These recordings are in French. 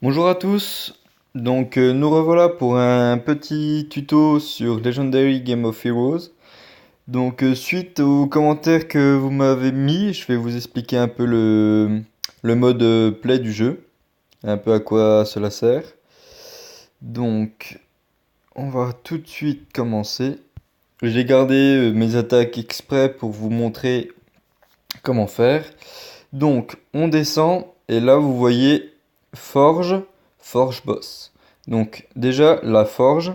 Bonjour à tous, nous revoilà pour un petit tuto sur Legendary Game of Heroes. Suite aux commentaires que vous m'avez mis, je vais vous expliquer un peu le mode play du jeu, un peu à quoi cela sert. Donc on va tout de suite commencer. J'ai gardé mes attaques exprès pour vous montrer comment faire. Donc, on descend et là vous voyez forge, forge boss. Donc déjà la forge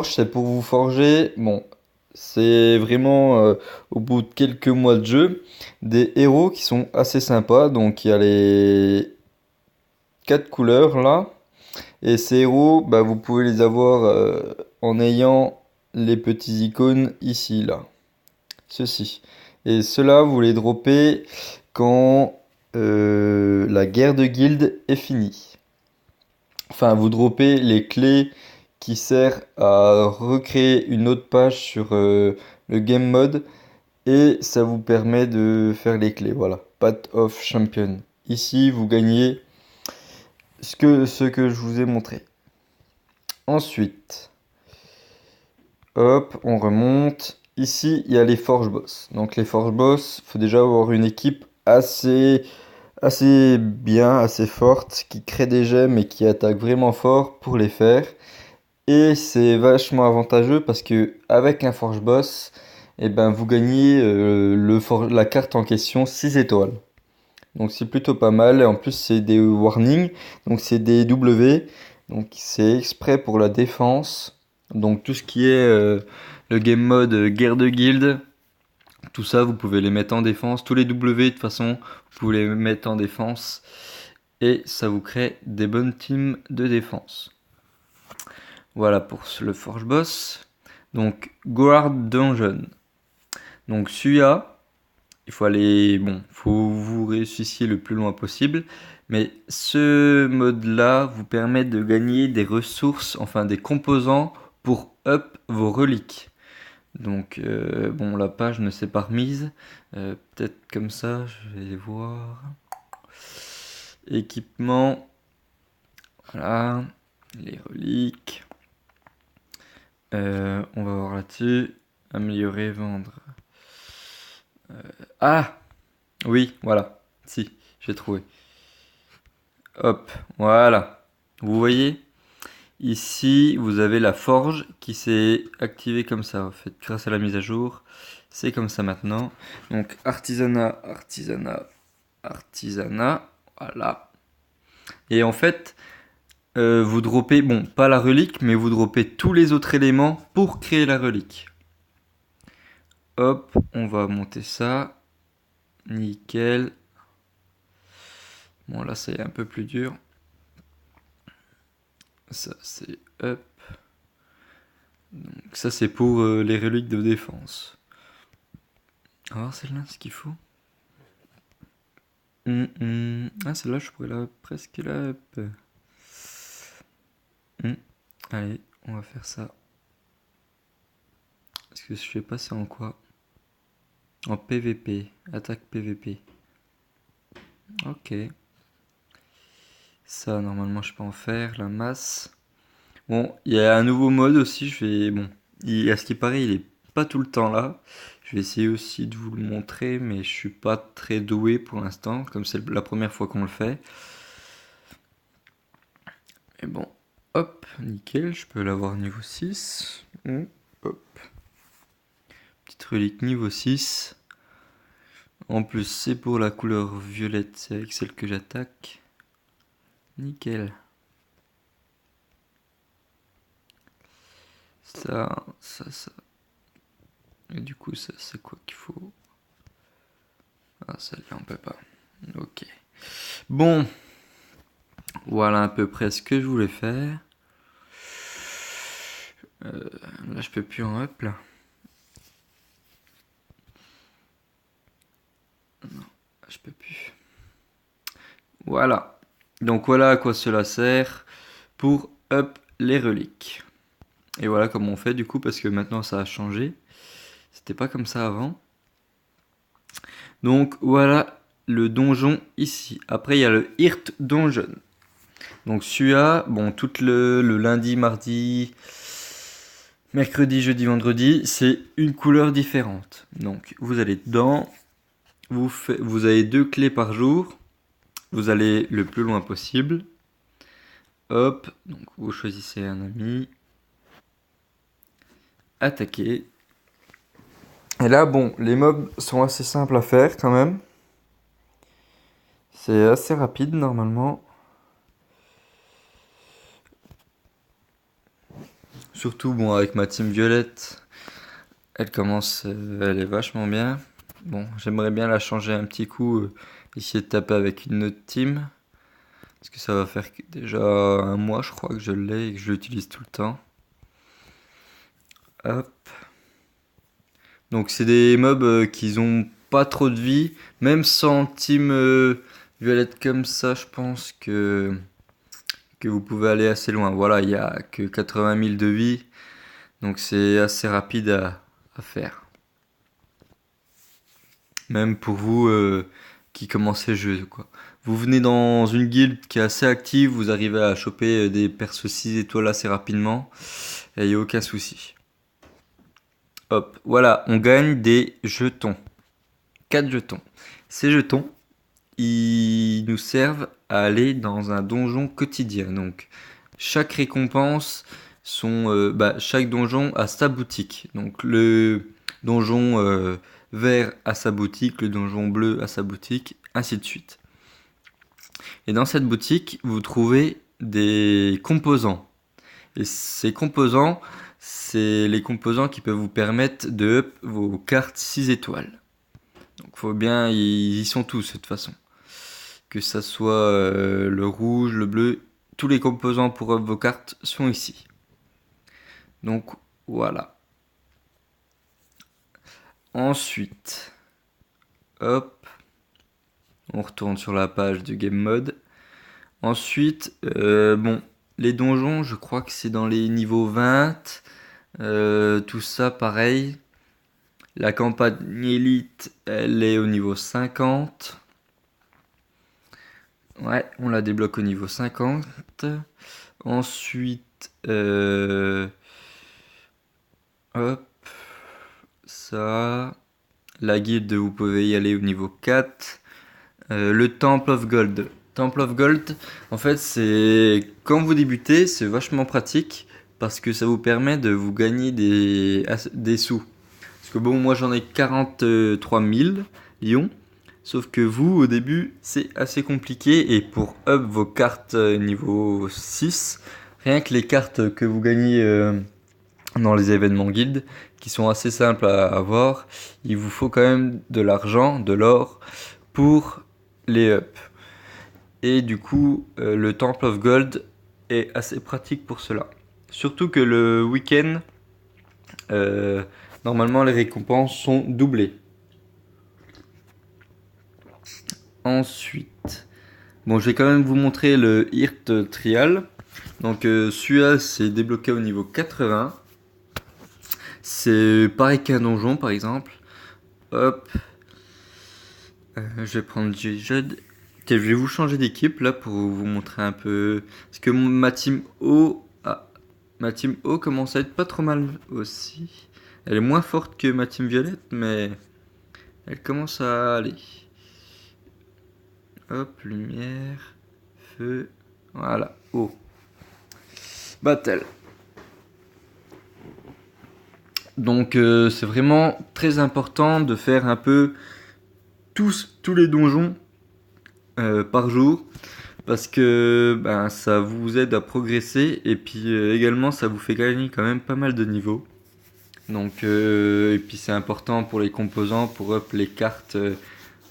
c'est pour vous forger, bon, c'est vraiment au bout de quelques mois de jeu, des héros qui sont assez sympas. Donc il y a les quatre couleurs là, et ces héros, bah, vous pouvez les avoir en ayant les petits icônes ici là. Ceci. Et cela, vous les droppez quand la guerre de guilde est finie. Enfin, vous droppez les clés qui servent à recréer une autre page sur le game mode et ça vous permet de faire les clés. Voilà, Path of Champion. Ici, vous gagnez ce que je vous ai montré. Ensuite, hop, on remonte. Ici, il y a les Forge Boss. Donc les Forge Boss, il faut déjà avoir une équipe assez bien, assez forte, qui crée des gemmes et qui attaque vraiment fort pour les faire. Et c'est vachement avantageux parce que avec un Forge Boss, eh ben, vous gagnez la carte en question 6 étoiles. Donc c'est plutôt pas mal. Et en plus, c'est des warnings. Donc c'est des W. Donc c'est exprès pour la défense. Donc tout ce qui est le game mode guerre de guilde, tout ça, vous pouvez les mettre en défense. Tous les W, de toute façon, vous pouvez les mettre en défense. Et ça vous crée des bonnes teams de défense. Voilà pour le Forge Boss. Donc, Guard Dungeon. Donc, celui-là, il faut aller. Bon, faut vous réussissiez le plus loin possible. Mais ce mode-là vous permet de gagner des ressources, enfin des composants pour up vos reliques. Donc, bon, la page ne s'est pas remise. Peut-être comme ça, je vais voir. Équipement. Voilà. Les reliques. On va voir là-dessus. Améliorer, vendre. Ah! Oui, voilà. Si, j'ai trouvé. Hop, voilà. Vous voyez? Ici, vous avez la forge qui s'est activée comme ça, en fait, grâce à la mise à jour. C'est comme ça maintenant. Donc, artisanat, artisanat, artisanat. Voilà. Et en fait, vous droppez, bon, pas la relique, mais vous droppez tous les autres éléments pour créer la relique. Hop, on va monter ça. Nickel. Bon, là, c'est un peu plus dur. Ça, c'est up. Donc, ça, c'est pour les reliques de défense. On va voir celle-là, ce qu'il faut. Ah, celle-là, je pourrais presque la up. Allez, on va faire ça. Est-ce que je fais passer en quoi? En PVP. Attaque PVP. Ok. Ça, normalement, je peux en faire. La masse. Bon, il y a un nouveau mode aussi. Je vais. Bon, à ce qui paraît, il est pas tout le temps là. Je vais essayer aussi de vous le montrer, mais je suis pas très doué pour l'instant, comme c'est la première fois qu'on le fait. Mais bon, hop, nickel, je peux l'avoir niveau 6. Hop. Petite relique niveau 6. En plus, c'est pour la couleur violette, c'est avec celle que j'attaque. Nickel. Ça. Et du coup, ça, c'est quoi qu'il faut? Ah, celle-là, on peut pas. Ok. Bon, voilà à peu près ce que je voulais faire. Là, je peux plus en up, là. Non, je peux plus. Voilà. Donc voilà à quoi cela sert pour up les reliques. Et voilà comment on fait du coup, parce que maintenant ça a changé. C'était pas comme ça avant. Donc voilà le donjon ici. Après il y a le Hirt Donjon. Donc celui-là, bon, tout le lundi, mardi, mercredi, jeudi, vendredi, c'est une couleur différente. Donc vous allez dedans, vous avez 2 clés par jour, vous allez le plus loin possible. Hop, donc vous choisissez un ami, attaquer. Et là, bon, les mobs sont assez simples à faire quand même. C'est assez rapide normalement. Surtout, bon, avec ma team violette, elle est vachement bien. Bon, j'aimerais bien la changer un petit coup, essayer de taper avec une autre team. Parce que ça va faire déjà un mois, je crois, que je l'ai et que je l'utilise tout le temps. Hop. Donc c'est des mobs qui ont pas trop de vie. Même sans team violette comme ça, je pense que vous pouvez aller assez loin. Voilà, il y a que 80 000 de vie. Donc c'est assez rapide à faire. Même pour vous qui commencez le jeu, quoi. Vous venez dans une guilde qui est assez active, vous arrivez à choper des persos 6 étoiles assez rapidement. Et il n'y a aucun souci. Hop, voilà, on gagne des jetons. 4 jetons. Ces jetons, ils nous servent à aller dans un donjon quotidien. Donc, chaque récompense chaque donjon a sa boutique. Donc, le donjon vert a sa boutique, le donjon bleu a sa boutique, ainsi de suite. Et dans cette boutique, vous trouvez des composants. Et ces composants, c'est les composants qui peuvent vous permettre de up vos cartes 6 étoiles. Donc faut bien, ils y sont tous de toute façon. Que ça soit le rouge, le bleu, tous les composants pour up vos cartes sont ici. Donc voilà. Ensuite, hop, on retourne sur la page du game mode. Ensuite, bon, les donjons, je crois que c'est dans les niveaux 20. Tout ça pareil. La campagne élite, elle est au niveau 50. Ouais, on la débloque au niveau 50. Ensuite, hop, ça. La guilde, vous pouvez y aller au niveau 4. Le Temple of Gold. Temple of Gold, en fait, c'est quand vous débutez, c'est vachement pratique parce que ça vous permet de vous gagner des sous. Parce que bon, moi j'en ai 43 000 lions. Sauf que vous, au début, c'est assez compliqué. Et pour up vos cartes niveau 6, rien que les cartes que vous gagnez dans les événements guild, qui sont assez simples à avoir, il vous faut quand même de l'argent, de l'or, pour les up. Et du coup, le Temple of Gold est assez pratique pour cela. Surtout que le week-end, euh, normalement les récompenses sont doublées. Ensuite, bon, je vais quand même vous montrer le Hirt Trial. Donc celui-là, c'est débloqué au niveau 80. C'est pareil qu'un donjon, par exemple. Hop, je vais prendre J-Jud. Ok, je vais vous changer d'équipe là pour vous montrer un peu. Parce que ma team O commence à être pas trop mal aussi. Elle est moins forte que ma team Violette, mais elle commence à aller. Hop, lumière, feu, voilà, O. Battle. Donc c'est vraiment très important de faire un peu tous les donjons par jour parce que ben, ça vous aide à progresser et puis également ça vous fait gagner quand même pas mal de niveaux. Donc et puis c'est important pour les composants pour up les cartes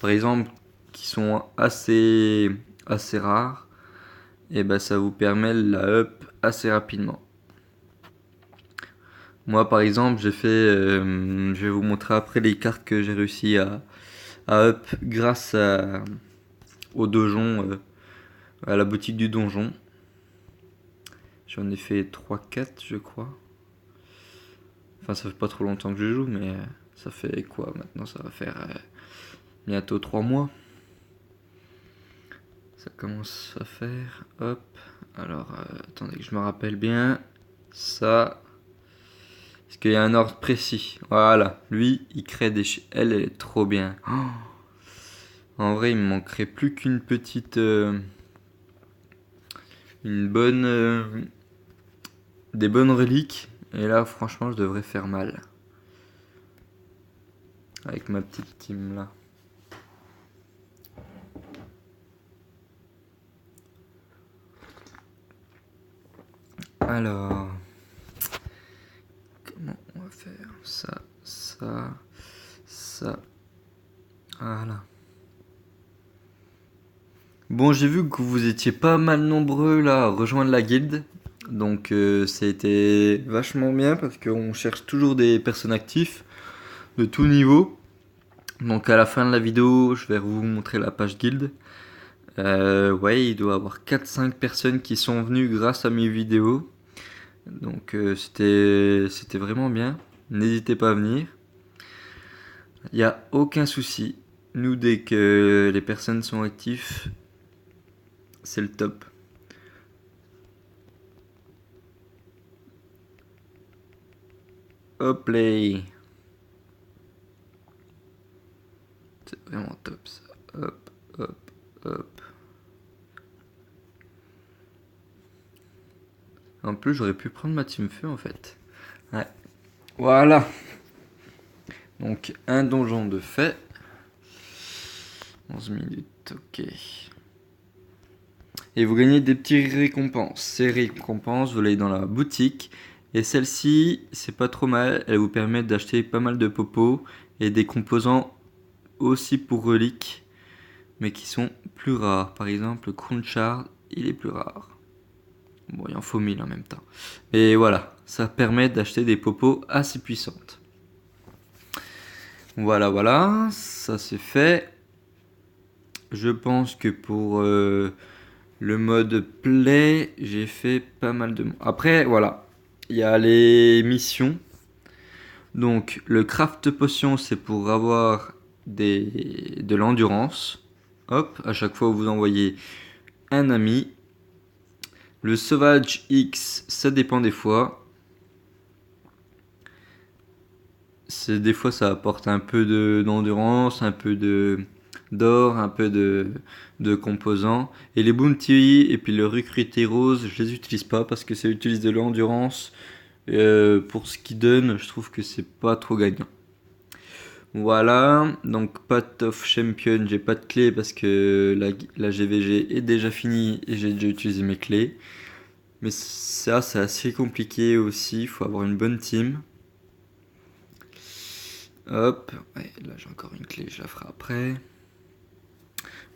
par exemple qui sont assez rares et ben ça vous permet la up assez rapidement. Moi par exemple j'ai fait je vais vous montrer après les cartes que j'ai réussi à up grâce au donjon à la boutique du donjon. J'en ai fait 3-4 je crois. Enfin ça fait pas trop longtemps que je joue mais ça fait quoi maintenant. Ça va faire bientôt 3 mois. Ça commence à faire. Hop. Alors, attendez que je me rappelle bien. Ça. Est-ce qu'il y a un ordre précis? Voilà. Lui, il crée des... Elle est trop bien. Oh. En vrai, il me manquerait plus qu'une petite... une bonne... des bonnes reliques. Et là, franchement, je devrais faire mal. Avec ma petite team là. Alors, comment on va faire ça, ça, ça. Voilà. Bon, j'ai vu que vous étiez pas mal nombreux là à rejoindre la guilde. Donc, ça a été vachement bien parce qu'on cherche toujours des personnes actives de tout niveau. Donc, à la fin de la vidéo, je vais vous montrer la page guilde. Ouais, il doit y avoir 4-5 personnes qui sont venues grâce à mes vidéos. Donc c'était vraiment bien. N'hésitez pas à venir. Il n'y a aucun souci. Nous, dès que les personnes sont actives, c'est le top. Hop là. C'est vraiment top ça. Hop, hop, hop. En plus, j'aurais pu prendre ma team feu en fait. Ouais. Voilà. Donc, un donjon de fait. 11 minutes, ok. Et vous gagnez des petites récompenses. Ces récompenses, vous l'avez dans la boutique. Et celle-ci, c'est pas trop mal. Elle vous permet d'acheter pas mal de popos et des composants aussi pour reliques, mais qui sont plus rares. Par exemple, le Crown Shard, il est plus rare. Bon, il en faut 1000 en même temps. Et voilà, ça permet d'acheter des popos assez puissantes. Voilà, voilà, ça c'est fait. Je pense que pour le mode play, j'ai fait pas mal de... Après, voilà, il y a les missions. Donc, le craft potion, c'est pour avoir de l'endurance. Hop, à chaque fois, vous envoyez un ami. Le sauvage X, ça dépend des fois. Des fois, ça apporte un peu d'endurance, un peu d'or, un peu de composants. Et les bounty et puis le recruter rose, je les utilise pas parce que ça utilise de l'endurance. Pour ce qui donne, je trouve que c'est pas trop gagnant. Voilà, donc Path of Champion, j'ai pas de clé parce que la GVG est déjà finie et j'ai déjà utilisé mes clés. Mais ça, c'est assez compliqué aussi, il faut avoir une bonne team. Hop, ouais, là j'ai encore une clé, je la ferai après.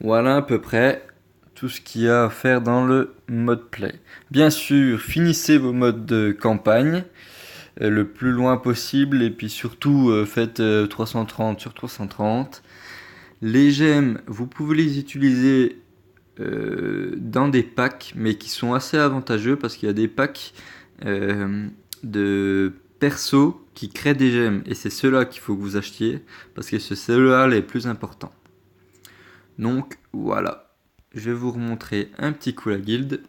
Voilà à peu près tout ce qu'il y a à faire dans le mode play. Bien sûr, finissez vos modes de campagne le plus loin possible et puis surtout faites 330 sur 330. Les gemmes, vous pouvez les utiliser dans des packs, mais qui sont assez avantageux parce qu'il y a des packs de persos qui créent des gemmes et c'est ceux-là qu'il faut que vous achetiez parce que c'est ceux-là les plus importants. Donc voilà, je vais vous remontrer un petit coup la guilde.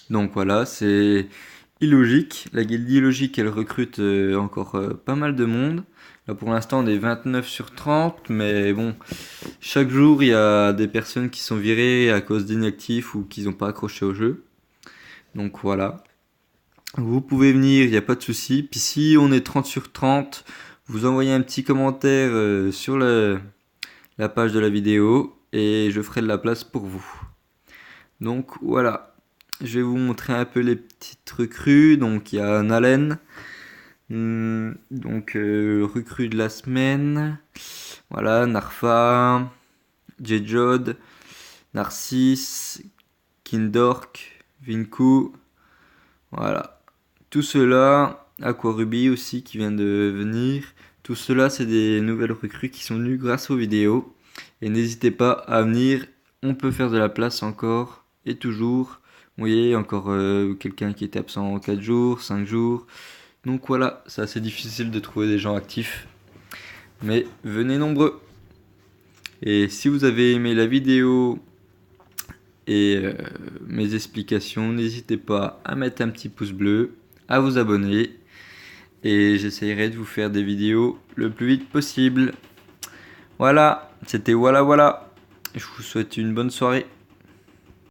Donc voilà, c'est illogique. La guilde illogique, elle recrute encore pas mal de monde. Là pour l'instant on est 29 sur 30, mais bon, chaque jour il y a des personnes qui sont virées à cause d'inactifs ou qui n'ont pas accroché au jeu. Donc voilà. Vous pouvez venir, il n'y a pas de souci. Puis si on est 30 sur 30, vous envoyez un petit commentaire sur la page de la vidéo et je ferai de la place pour vous. Donc voilà, je vais vous montrer un peu les petites recrues. Donc il y a Nalen, donc recrue de la semaine. Voilà, Narfa, Jejod, Narcisse, Kindork, Vinku. Voilà. Tout cela, Aquaruby aussi qui vient de venir. Tout cela, c'est des nouvelles recrues qui sont venues grâce aux vidéos. Et n'hésitez pas à venir, on peut faire de la place encore et toujours. Vous voyez, encore quelqu'un qui était absent 4 jours, 5 jours. Donc voilà, c'est assez difficile de trouver des gens actifs. Mais venez nombreux. Et si vous avez aimé la vidéo, et mes explications, n'hésitez pas à mettre un petit pouce bleu, à vous abonner et j'essayerai de vous faire des vidéos le plus vite possible. Voilà, c'était voilà voilà. Je vous souhaite une bonne soirée.